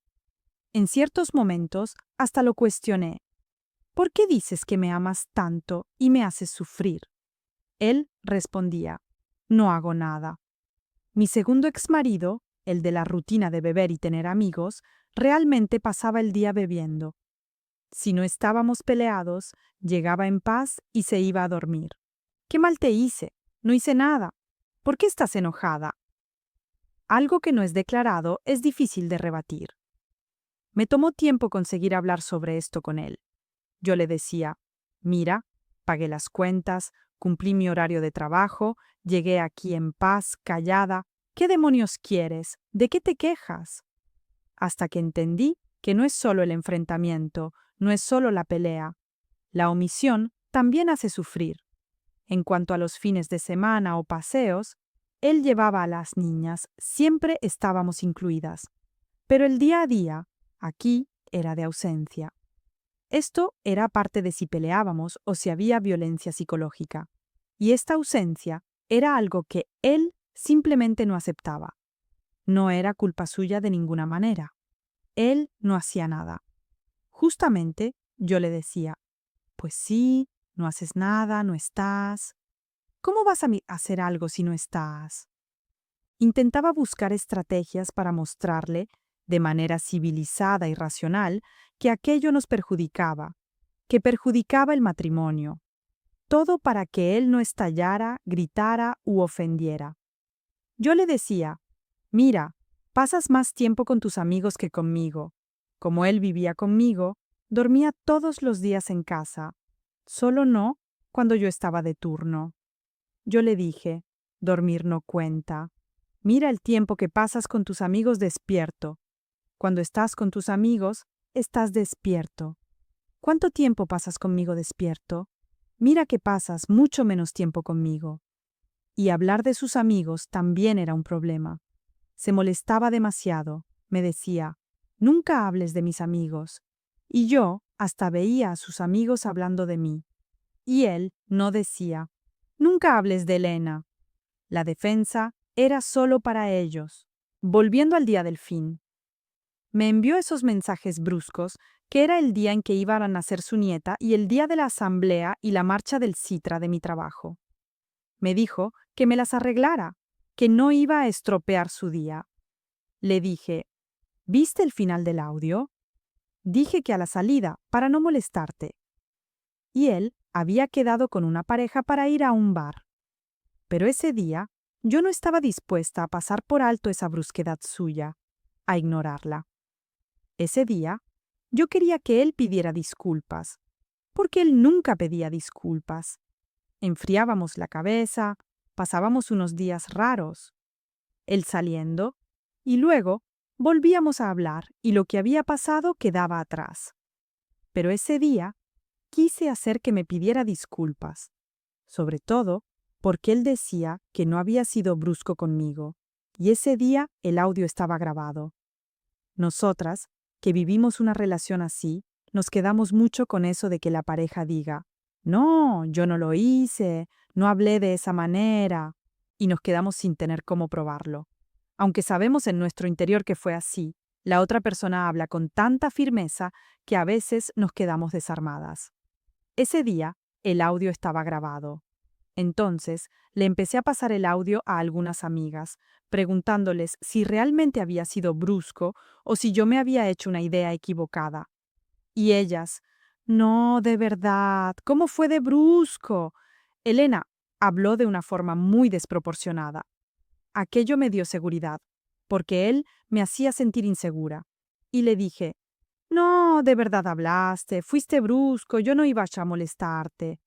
En ciertos momentos hasta lo cuestioné. ¿Por qué dices que me amas tanto y me haces sufrir? Él respondía, no hago nada. Mi segundo exmarido, el de la rutina de beber y tener amigos, realmente pasaba el día bebiendo. Si no estábamos peleados, llegaba en paz y se iba a dormir. ¿Qué mal te hice? No hice nada. ¿Por qué estás enojada? Algo que no es declarado es difícil de rebatir. Me tomó tiempo conseguir hablar sobre esto con él. Yo le decía, mira, pagué las cuentas, cumplí mi horario de trabajo, llegué aquí en paz, callada. ¿Qué demonios quieres? ¿De qué te quejas? Hasta que entendí que no es solo el enfrentamiento, no es solo la pelea. La omisión también hace sufrir. En cuanto a los fines de semana o paseos, él llevaba a las niñas, siempre estábamos incluidas. Pero el día a día, aquí, era de ausencia. Esto era parte de si peleábamos o si había violencia psicológica. Y esta ausencia era algo que él simplemente no aceptaba. No era culpa suya de ninguna manera. Él no hacía nada. Justamente yo le decía, pues sí, no haces nada, no estás. ¿Cómo vas a hacer algo si no estás? Intentaba buscar estrategias para mostrarle, de manera civilizada y racional, que aquello nos perjudicaba, que perjudicaba el matrimonio. Todo para que él no estallara, gritara u ofendiera. Yo le decía, mira, Pasas más tiempo con tus amigos que conmigo. Como él vivía conmigo, dormía todos los días en casa, solo no cuando yo estaba de turno. Yo le dije, dormir no cuenta. Mira el tiempo que pasas con tus amigos despierto. Cuando estás con tus amigos, estás despierto. ¿Cuánto tiempo pasas conmigo despierto? Mira que pasas mucho menos tiempo conmigo. Y hablar de sus amigos también era un problema. Se molestaba demasiado. Me decía, nunca hables de mis amigos. Y yo hasta veía a sus amigos hablando de mí. Y él no decía, nunca hables de Elena. La defensa era solo para ellos. Volviendo al día del fin. Me envió esos mensajes bruscos, que era el día en que iba a nacer su nieta y el día de la asamblea y la marcha del Citra de mi trabajo. Me dijo que me las arreglara, que no iba a estropear su día. Le dije, ¿viste el final del audio? Dije que a la salida, para no molestarte. Y él había quedado con una pareja para ir a un bar. Pero ese día yo no estaba dispuesta a pasar por alto esa brusquedad suya, a ignorarla. Ese día yo quería que él pidiera disculpas, porque él nunca pedía disculpas. Enfriábamos la cabeza, pasábamos unos días raros. Él saliendo, y luego volvíamos a hablar y lo que había pasado quedaba atrás. Pero ese día quise hacer que me pidiera disculpas, sobre todo porque él decía que no había sido brusco conmigo, y ese día el audio estaba grabado. Nosotras, que vivimos una relación así, nos quedamos mucho con eso de que la pareja diga, no, yo no lo hice, no hablé de esa manera, y nos quedamos sin tener cómo probarlo. Aunque sabemos en nuestro interior que fue así, la otra persona habla con tanta firmeza que a veces nos quedamos desarmadas. Ese día, el audio estaba grabado. Entonces, le empecé a pasar el audio a algunas amigas, preguntándoles si realmente había sido brusco o si yo me había hecho una idea equivocada. Y ellas, no, de verdad, ¿cómo fue de brusco? Elena habló de una forma muy desproporcionada. Aquello me dio seguridad, porque él me hacía sentir insegura. Y le dije, no, de verdad hablaste, fuiste brusco, yo no iba a molestarte.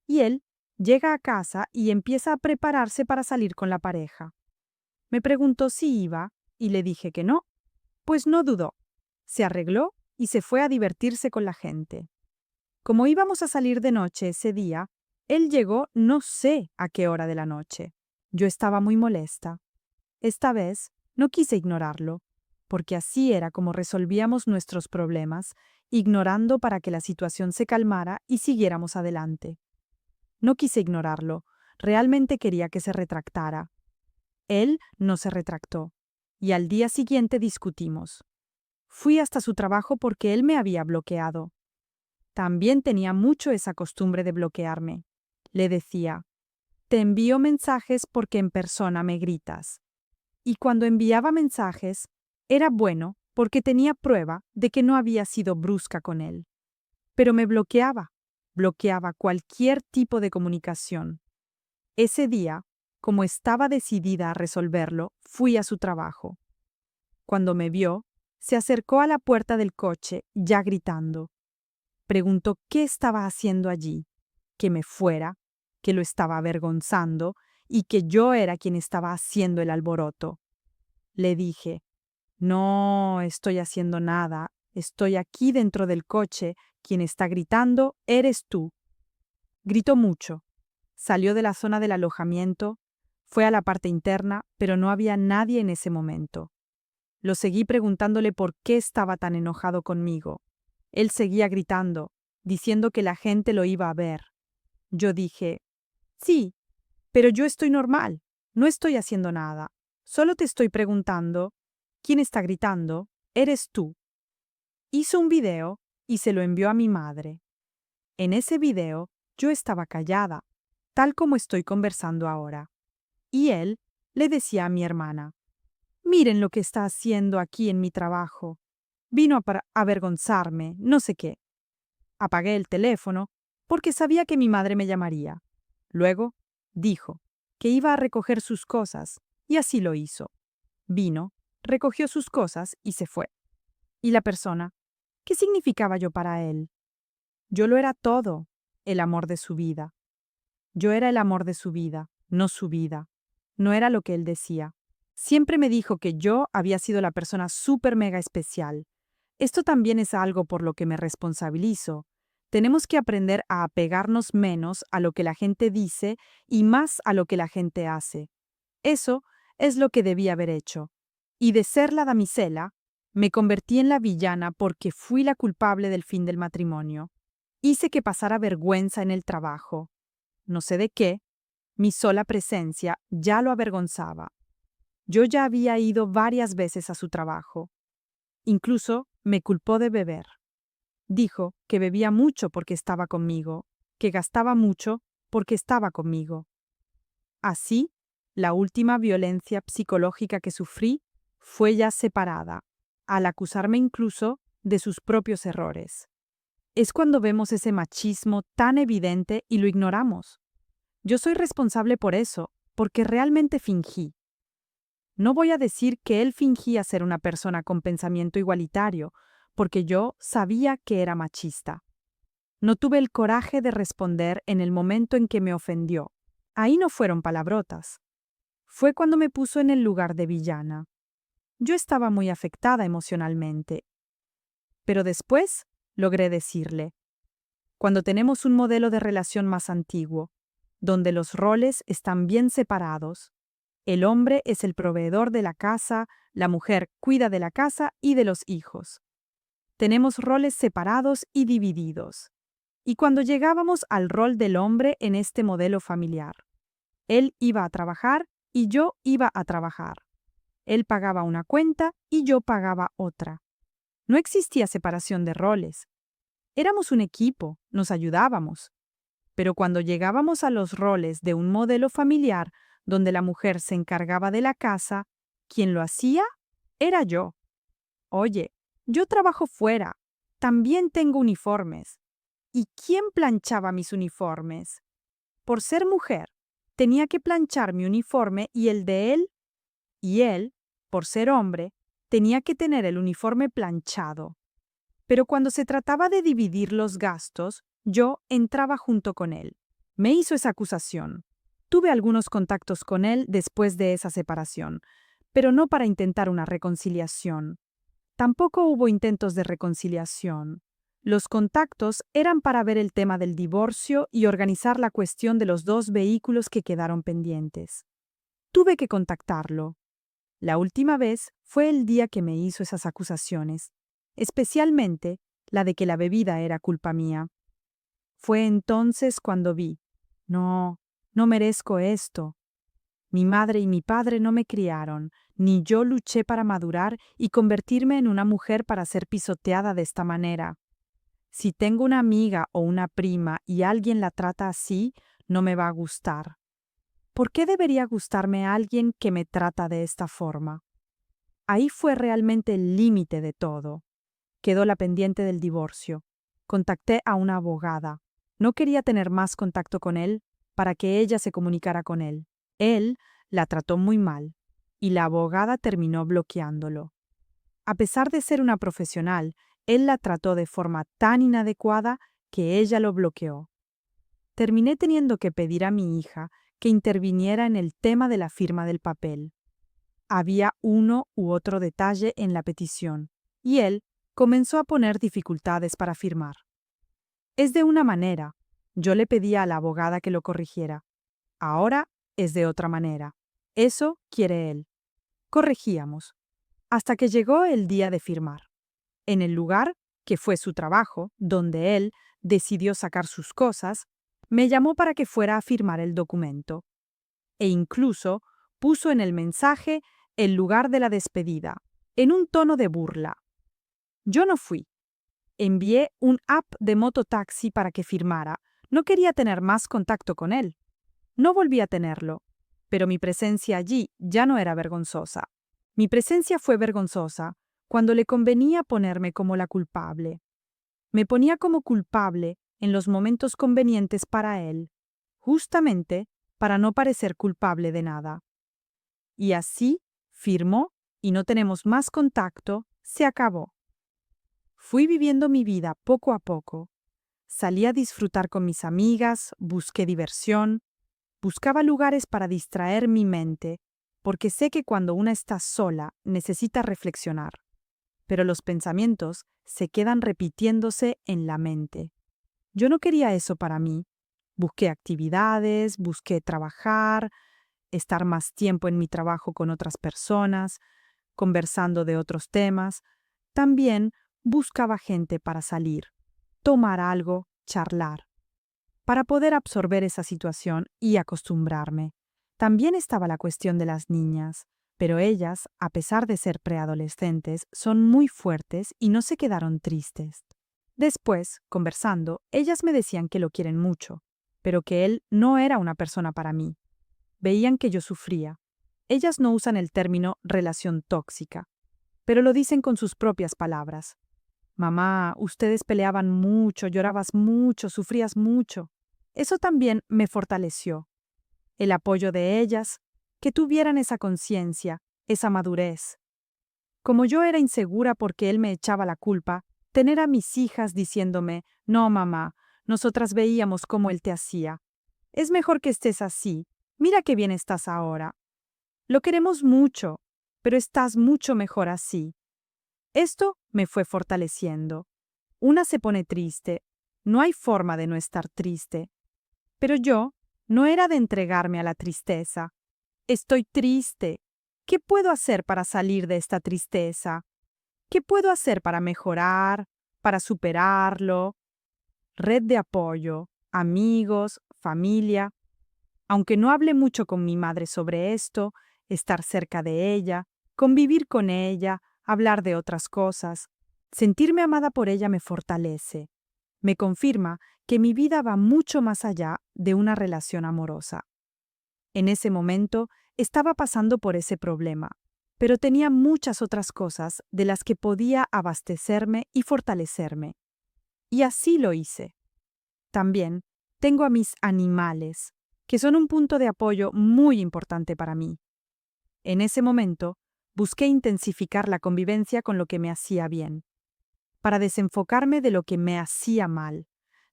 Y él llega a casa y empieza a prepararse para salir con la pareja. Me preguntó si iba y le dije que no. Pues no dudó. Se arregló y se fue a divertirse con la gente. Como íbamos a salir de noche ese día, él llegó no sé a qué hora de la noche. Yo estaba muy molesta. Esta vez no quise ignorarlo, porque así era como resolvíamos nuestros problemas, ignorando para que la situación se calmara y siguiéramos adelante. No quise ignorarlo, realmente quería que se retractara. Él no se retractó, y al día siguiente discutimos. Fui hasta su trabajo porque él me había bloqueado. También tenía mucho esa costumbre de bloquearme. Le decía, te envío mensajes porque en persona me gritas. Y cuando enviaba mensajes, era bueno porque tenía prueba de que no había sido brusca con él. Pero me bloqueaba cualquier tipo de comunicación. Ese día, como estaba decidida a resolverlo, fui a su trabajo. Cuando me vio, se acercó a la puerta del coche, ya gritando. Preguntó qué estaba haciendo allí, que me fuera, que lo estaba avergonzando y que yo era quien estaba haciendo el alboroto. Le dije, no estoy haciendo nada, estoy aquí dentro del coche, quien está gritando eres tú. Gritó mucho. Salió de la zona del alojamiento, fue a la parte interna, pero no había nadie en ese momento. Lo seguí preguntándole por qué estaba tan enojado conmigo. Él seguía gritando, diciendo que la gente lo iba a ver. Yo dije, sí, pero yo estoy normal, no estoy haciendo nada. Solo te estoy preguntando, ¿quién está gritando? Eres tú. Hizo un video y se lo envió a mi madre. En ese video yo estaba callada, tal como estoy conversando ahora. Y él le decía a mi hermana, miren lo que está haciendo aquí en mi trabajo. Vino a avergonzarme, no sé qué. Apagué el teléfono porque sabía que mi madre me llamaría. Luego dijo que iba a recoger sus cosas y así lo hizo. Vino, recogió sus cosas y se fue. ¿Y la persona? ¿Qué significaba yo para él? Yo lo era todo, el amor de su vida. Yo era el amor de su vida, no su vida. No era lo que él decía. Siempre me dijo que yo había sido la persona súper mega especial. Esto también es algo por lo que me responsabilizo. Tenemos que aprender a apegarnos menos a lo que la gente dice y más a lo que la gente hace. Eso es lo que debí haber hecho. Y de ser la damisela, me convertí en la villana porque fui la culpable del fin del matrimonio. Hice que pasara vergüenza en el trabajo. No sé de qué, mi sola presencia ya lo avergonzaba. Yo ya había ido varias veces a su trabajo. Incluso me culpó de beber. Dijo que bebía mucho porque estaba conmigo, que gastaba mucho porque estaba conmigo. Así, la última violencia psicológica que sufrí fue ya separada, al acusarme incluso de sus propios errores. Es cuando vemos ese machismo tan evidente y lo ignoramos. Yo soy responsable por eso, porque realmente fingí. No voy a decir que él fingía ser una persona con pensamiento igualitario, porque yo sabía que era machista. No tuve el coraje de responder en el momento en que me ofendió. Ahí no fueron palabrotas. Fue cuando me puso en el lugar de villana. Yo estaba muy afectada emocionalmente. Pero después logré decirle, cuando tenemos un modelo de relación más antiguo, donde los roles están bien separados, el hombre es el proveedor de la casa, la mujer cuida de la casa y de los hijos. Tenemos roles separados y divididos. Y cuando llegábamos al rol del hombre en este modelo familiar, él iba a trabajar y yo iba a trabajar. Él pagaba una cuenta y yo pagaba otra. No existía separación de roles. Éramos un equipo, nos ayudábamos. Pero cuando llegábamos a los roles de un modelo familiar donde la mujer se encargaba de la casa, quien lo hacía era yo. Oye, yo trabajo fuera. También tengo uniformes. ¿Y quién planchaba mis uniformes? Por ser mujer, tenía que planchar mi uniforme y el de él. Y él, por ser hombre, tenía que tener el uniforme planchado. Pero cuando se trataba de dividir los gastos, yo entraba junto con él. Me hizo esa acusación. Tuve algunos contactos con él después de esa separación, pero no para intentar una reconciliación. Tampoco hubo intentos de reconciliación. Los contactos eran para ver el tema del divorcio y organizar la cuestión de los dos vehículos que quedaron pendientes. Tuve que contactarlo. La última vez fue el día que me hizo esas acusaciones, especialmente la de que la bebida era culpa mía. Fue entonces cuando vi, no, no merezco esto. Mi madre y mi padre no me criaron, ni yo luché para madurar y convertirme en una mujer para ser pisoteada de esta manera. Si tengo una amiga o una prima y alguien la trata así, no me va a gustar. ¿Por qué debería gustarme a alguien que me trata de esta forma? Ahí fue realmente el límite de todo. Quedó la pendiente del divorcio. Contacté a una abogada. No quería tener más contacto con él para que ella se comunicara con él. Él la trató muy mal y la abogada terminó bloqueándolo. A pesar de ser una profesional, él la trató de forma tan inadecuada que ella lo bloqueó. Terminé teniendo que pedir a mi hija que interviniera en el tema de la firma del papel. Había uno u otro detalle en la petición, y él comenzó a poner dificultades para firmar. Es de una manera. Yo le pedí a la abogada que lo corrigiera. Ahora es de otra manera. Eso quiere él. Corregíamos. Hasta que llegó el día de firmar. En el lugar, que fue su trabajo, donde él decidió sacar sus cosas, me llamó para que fuera a firmar el documento. E incluso puso en el mensaje el lugar de la despedida, en un tono de burla. Yo no fui. Envié un app de mototaxi para que firmara. No quería tener más contacto con él. No volví a tenerlo, pero mi presencia allí ya no era vergonzosa. Mi presencia fue vergonzosa cuando le convenía ponerme como la culpable. Me ponía como culpable en los momentos convenientes para él, justamente para no parecer culpable de nada. Y así firmó y no tenemos más contacto, se acabó. Fui viviendo mi vida poco a poco. Salí a disfrutar con mis amigas, busqué diversión, buscaba lugares para distraer mi mente, porque sé que cuando una está sola necesita reflexionar, pero los pensamientos se quedan repitiéndose en la mente. Yo no quería eso para mí. Busqué actividades, busqué trabajar, estar más tiempo en mi trabajo con otras personas, conversando de otros temas. También buscaba gente para salir, tomar algo, charlar, para poder absorber esa situación y acostumbrarme. También estaba la cuestión de las niñas, pero ellas, a pesar de ser preadolescentes, son muy fuertes y no se quedaron tristes. Después, conversando, ellas me decían que lo quieren mucho, pero que él no era una persona para mí. Veían que yo sufría. Ellas no usan el término relación tóxica, pero lo dicen con sus propias palabras. Mamá, ustedes peleaban mucho, llorabas mucho, sufrías mucho. Eso también me fortaleció. El apoyo de ellas, que tuvieran esa conciencia, esa madurez. Como yo era insegura porque él me echaba la culpa, tener a mis hijas diciéndome, no, mamá, nosotras veíamos cómo él te hacía. Es mejor que estés así. Mira qué bien estás ahora. Lo queremos mucho, pero estás mucho mejor así. Esto me fue fortaleciendo. Una se pone triste. No hay forma de no estar triste. Pero yo no era de entregarme a la tristeza. Estoy triste. ¿Qué puedo hacer para salir de esta tristeza? ¿Qué puedo hacer para mejorar, para superarlo? Red de apoyo, amigos, familia. Aunque no hablé mucho con mi madre sobre esto, estar cerca de ella, convivir con ella, hablar de otras cosas, sentirme amada por ella me fortalece. Me confirma que mi vida va mucho más allá de una relación amorosa. En ese momento estaba pasando por ese problema, pero tenía muchas otras cosas de las que podía abastecerme y fortalecerme. Y así lo hice. También tengo a mis animales, que son un punto de apoyo muy importante para mí. En ese momento, busqué intensificar la convivencia con lo que me hacía bien, para desenfocarme de lo que me hacía mal,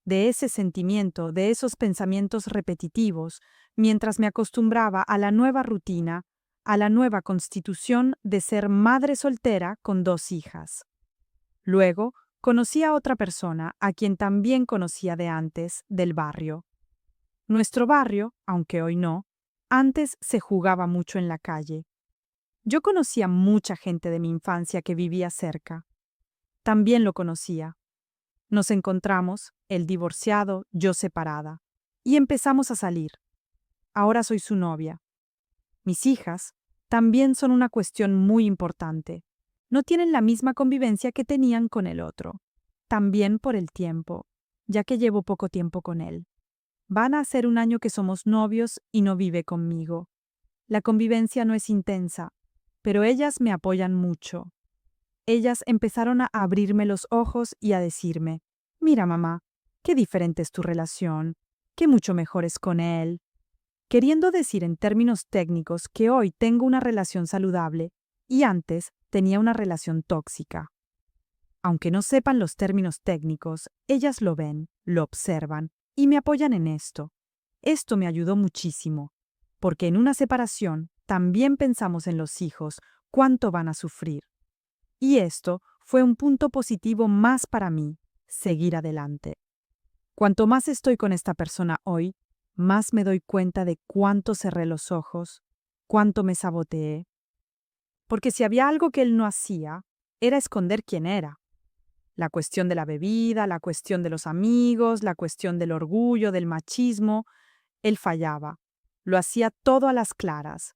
de ese sentimiento, de esos pensamientos repetitivos, mientras me acostumbraba a la nueva rutina, a la nueva constitución de ser madre soltera con 2 hijas. Luego, conocí a otra persona a quien también conocía de antes, del barrio. Nuestro barrio, aunque hoy no, antes se jugaba mucho en la calle. Yo conocía mucha gente de mi infancia que vivía cerca. También lo conocía. Nos encontramos, él divorciado, yo separada, y empezamos a salir. Ahora soy su novia. Mis hijas también son una cuestión muy importante. No tienen la misma convivencia que tenían con el otro. También por el tiempo, ya que llevo poco tiempo con él. Van a hacer 1 año que somos novios y no vive conmigo. La convivencia no es intensa, pero ellas me apoyan mucho. Ellas empezaron a abrirme los ojos y a decirme, mira mamá, qué diferente es tu relación, qué mucho mejor es con él. Queriendo decir en términos técnicos que hoy tengo una relación saludable y antes tenía una relación tóxica. Aunque no sepan los términos técnicos, ellas lo ven, lo observan y me apoyan en esto. Esto me ayudó muchísimo, porque en una separación también pensamos en los hijos, cuánto van a sufrir. Y esto fue un punto positivo más para mí, seguir adelante. Cuanto más estoy con esta persona hoy, más me doy cuenta de cuánto cerré los ojos, cuánto me saboteé. Porque si había algo que él no hacía, era esconder quién era. La cuestión de la bebida, la cuestión de los amigos, la cuestión del orgullo, del machismo, él fallaba. Lo hacía todo a las claras.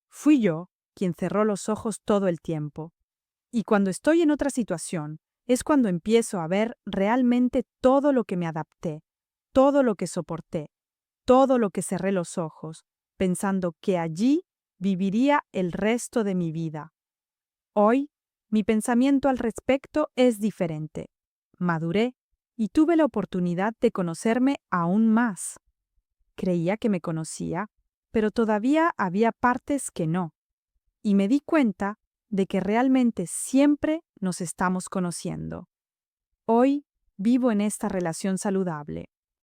Fui yo quien cerró los ojos todo el tiempo. Y cuando estoy en otra situación, es cuando empiezo a ver realmente todo lo que me adapté, todo lo que soporté, todo lo que cerré los ojos, pensando que allí viviría el resto de mi vida. Hoy, mi pensamiento al respecto es diferente. Maduré y tuve la oportunidad de conocerme aún más. Creía que me conocía, pero todavía había partes que no. Y me di cuenta de que realmente siempre nos estamos conociendo. Hoy vivo en esta relación saludable.